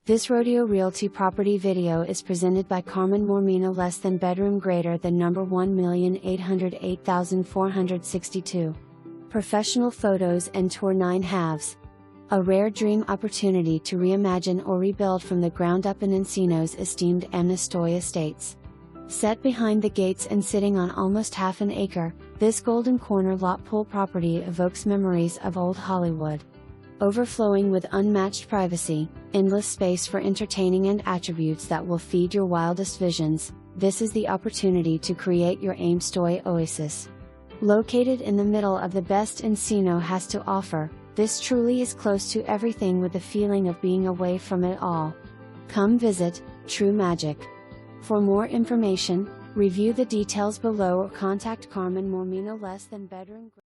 This Rodeo Realty property video is presented by Carmen Mormino. Less than bedroom greater than number 1,808,462. Professional photos and tour 9 halves. A rare dream opportunity to reimagine or rebuild from the ground up in Encino's esteemed Amnestoy Estates. Set behind the gates and sitting on almost half an acre, this golden corner lot pool property evokes memories of old Hollywood. Overflowing with unmatched privacy, endless space for entertaining and attributes that will feed your wildest visions, this is the opportunity to create your Amestoy oasis. Located in the middle of the best Encino has to offer, this truly is close to everything with the feeling of being away from it all. Come visit, true magic. For more information, review the details below or contact Carmen Mormino. Less than bedroom